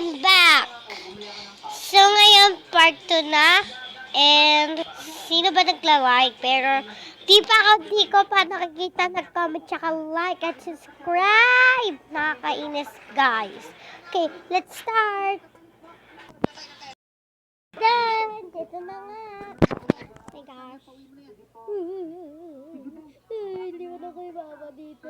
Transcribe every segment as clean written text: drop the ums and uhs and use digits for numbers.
I'm back! So ngayon, part 2 na. And sino ba nagla-like? Pero di ko pa nakikita nag-comment tsaka like at subscribe. Nakakainis, guys. Okay, let's start! Then, dito na nga. Hey guys. Hindi mo na ko ibaba dito.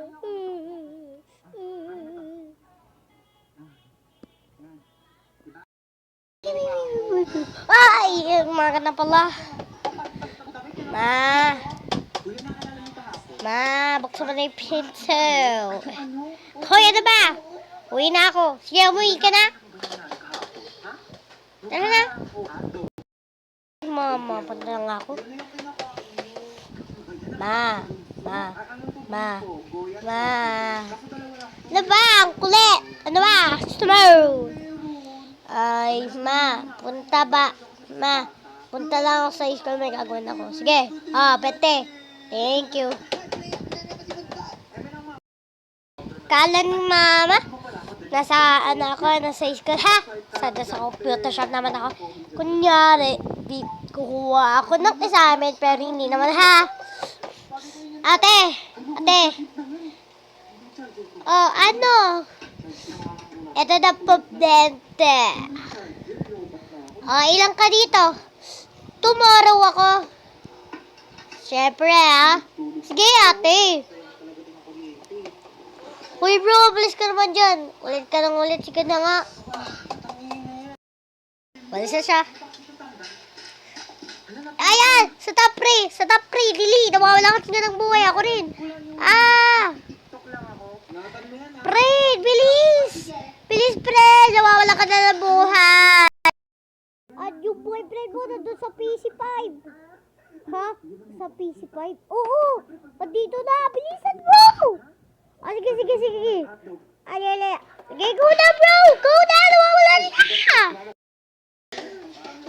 Ay! Umaga na pala. Buksan mo na yung pinto. Hoy, ano ba? Uwi na ako. Sige, umuwi ka na. Tara na. Mama, punta lang ako. Ma. Ano ba? Ang kulit. Ano ba? Smooth. Ay, punta ba? Punta lang ako sa school, may gagawin ako. Sige, pwede. Thank you. Kala ni mama, nasa school, ha? Sa computer shop naman ako. Kunyari, kukuha ako ng assignment, pero hindi naman, ha? Ate. Ano? Ito na po, dente. Ilang ka dito? Tomorrow ako. Siyempre, ha? Sige, ate. Uy, bro, bilis ka naman dyan. Ulit ka nang ulit. Sige na nga. Balis na siya. Ayan! Sa top 3. Dili. Nawawala ka ng buhay. Ako rin. Fred, bilis! Bilis, Fred! Nawawala ka na ng buhay. At yung boyfriend mo nandun sa PC5. Ha? Sa PC5? Oo! Dito na! Bilisan mo! Sige. Alele. Sige, go na, bro! Go na! Nawawala na!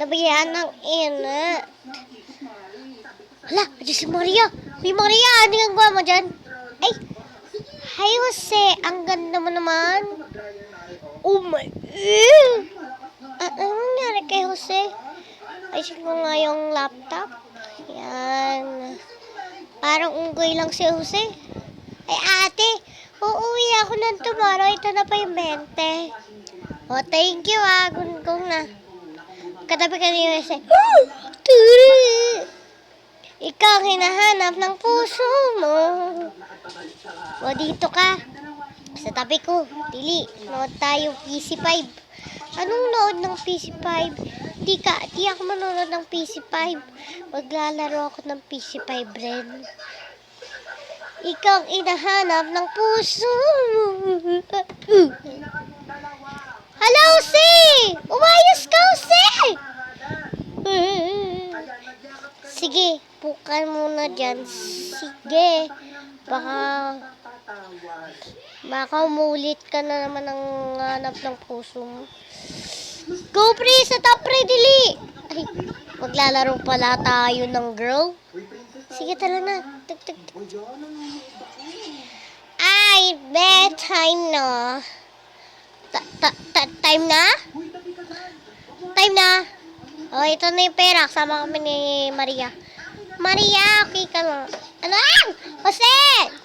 Nabayaan ng ina. Hala, ayan si Maria. Uy, Maria, ano yung gawa mo dyan? Ay! Hi, Jose. Ang ganda mo naman. Oh my... Anong nangyari kay Jose? Ayusin ko nga yung laptop. Yan. Parang unggoy lang si Jose. Ay, ate. Uuwi ako ng tomorrow. Ito na pa yung 20. Oh, thank you, Gunggong na. Katabi ka ni Jose. Ikaw ang hinahanap ng puso mo. O, dito ka. Sa tabi ko. Dili. Nood tayo PC5. Anong nood ng PC5? Di ako manonood ng PC5. Maglalaro ako ng PC5 rin. Ikaw ang inahanap ng puso. Hello, Si! Umayos ka, Si! Sige, pukan muna dyan. Sige. Baka umulit ka na naman ng hanap ng puso mo. Go, pre! Sa top, pre! Dili! Ay, maglalaro pala tayo ng girl. Sige, tala na. Tuk. Ay, bedtime na. Time na? Time na? Oh, ito na yung pera. Sama kami ni Maria. Maria, okay ka na. Ano? Jose!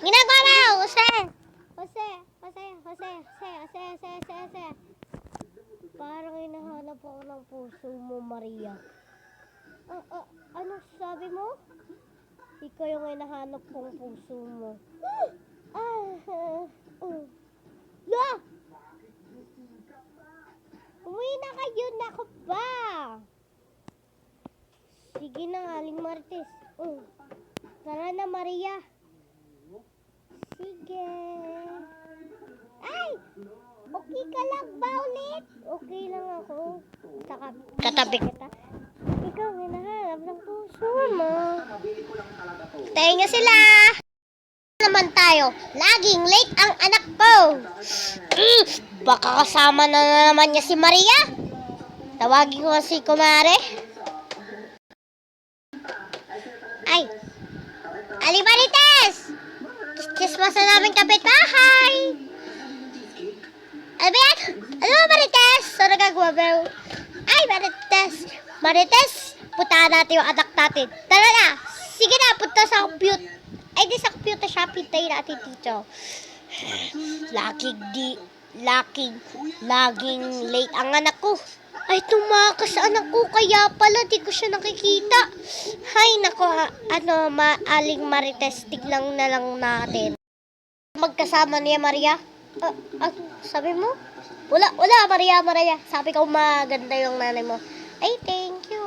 Ginagawa mo! Jose! Parang hinahanap ako ng puso mo, Maria. Ano sabi mo? Ikaw yung hinahanap kong puso mo. Umuwi na kayo, nako ba? Sige na, Aling Martes. Tara na, Maria. Sige. Ay! Okay ka lang ba ulit? Okay lang ako. Katabi kita. Ikaw hinahanap ng puso mo. Tayo nga sila. Naman tayo. Laging late ang anak ko. Baka kasama na naman niya si Maria. Tawagin ko si Kumare. Ay! Alimarites! Chismas na namin kapitbahay! Ano ba yan? Ano ba, Marites? Sorry nagwabaw. Ay, Marites! Marites! Puntahan natin yung anak natin. Tara na! Sige na, punta sa computer. Ay, di sa computer shop. Hintayin natin dito. Laging late ang anak ko. Ay, tumakas sa anak ko. Kaya pala, di ko siya nakikita. Hay, nako. Aling Marites, tignan na lang natin. Magkasama niya, Maria? Sabi mo? Wala, Maria. Sabi ko, maganda yung nanay mo. Ay, thank you,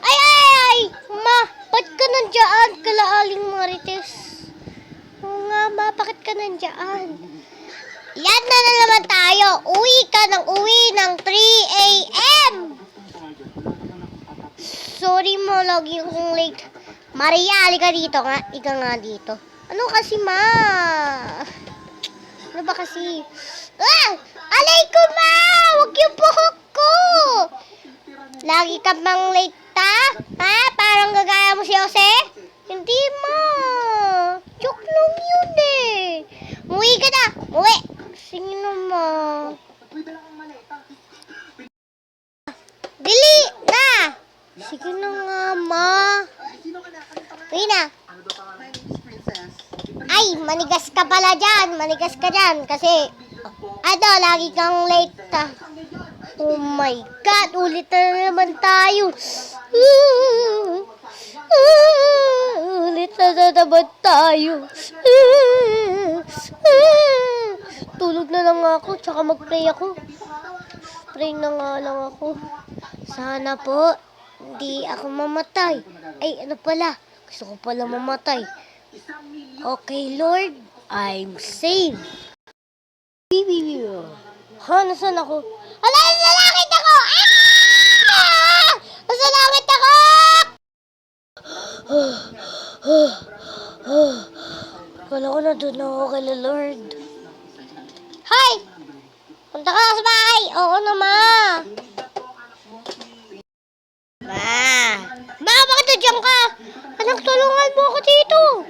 Ay! Ma, ba't ka nandiyan? Kalaaling Marites. Oo nga, ma, bakit ka nandiyan? Yan na naman tayo. Uwi ka ng 3 a.m. Sorry mo, lagi akong late. Maria, halika dito nga. Ika nga dito. Ano kasi, ma? Ano ba kasi? Alay ko, ma! Huwag yung buhok ko! Lagi ka bang late, ha? Parang gagaya mo si Jose? Hindi, ma. Joke lang yun, eh. Umuwi ka na. Uwi. Sige na, ma. Dili na. Sige na nga, ma. Uwi na. Ay, manigas ka pala dyan. Manigas ka dyan. Kasi, lagi kang late, ha? Oh my God, ulit na naman tayo. Ulit na naman tayo. Tulog na lang ako, tsaka mag-pray ako. Pray na nga lang ako. Sana po, hindi ako mamatay. Ay, ano pala? Gusto ko pala mamatay. Okay, Lord, I'm safe. Nasaan ako? Nasa langit ako! Nasa langit ako! Kala ko na doon ako kay Lord. Hi! Punta ka sa bahay! Oo na, ma! Ma, bakit nandiyan ka? Anak, tulungan mo ako dito!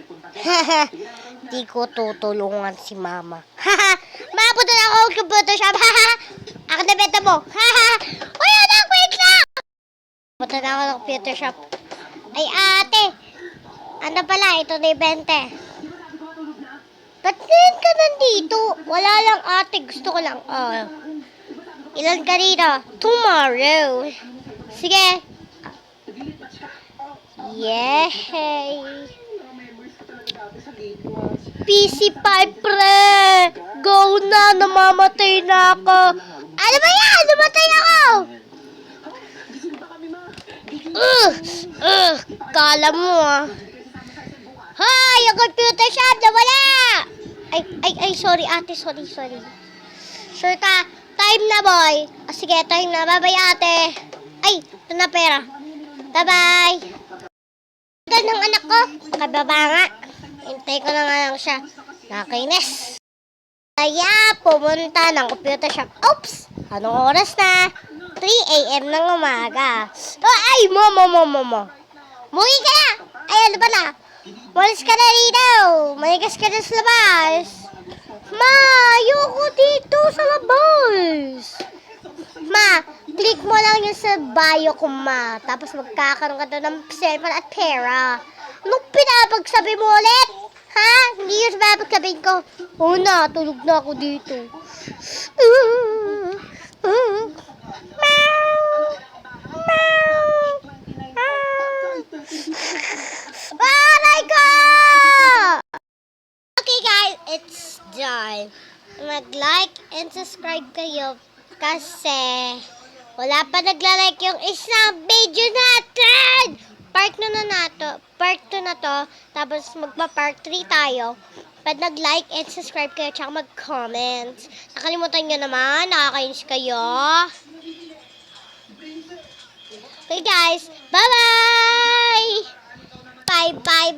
Di ko tutulungan si mama. Ma, punta na ako sa computer shop. Ako na benta mo. Uy, anak, wait lang! Punta na ako sa computer shop. Ay, ate. Ano pala, ito na yung 20. Ba't ngayon ka nandito? Wala lang, ate. Gusto ko lang. Ilan ka dito? Tomorrow. Sige. Yay! PC5, pre! Go na! Namamatay na ako! Ano ba yan? Namatay ako! Kala mo, Hay! Ang computer shop! Nawala! Ay, sorry, ate. Sorry. Sure ka? Time na, boy. Sige, time na. Bye-bye, ate. Ay, ito na pera. Bye-bye. Ito ng anak ko. Kababa nga. Hintay ko na nga lang siya. Nakainis. Kaya pumunta ng computer shop. Oops! Anong oras na? 3 a.m. ng umaga. Ay, mo. Muwi ka na! Ay, ano ba na? Malis ka na dito. Manigas ka na sa labas. Ma, ayoko dito sa labas. Ma, click mo lang yung sa bio ko, ma. Tapos magkakaroon ka doon ng cellphone at pera. Anong pinapagsabi mo ulit? Ha? Hindi yung pinapagsabihin ko. Oo na, tulog na ako dito. Aray ko! Okay guys, it's done. Mag-like and subscribe kayo kasi wala pa nagla-like yung isang video natin. Part 2 na to, tapos magpa-part 3 tayo. Pag nag-like and subscribe kayo, tsaka mag-comment. Nakalimutan nyo naman, nakakainis kayo. Okay guys, bye-bye! Bye-bye!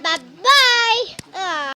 Bye-bye!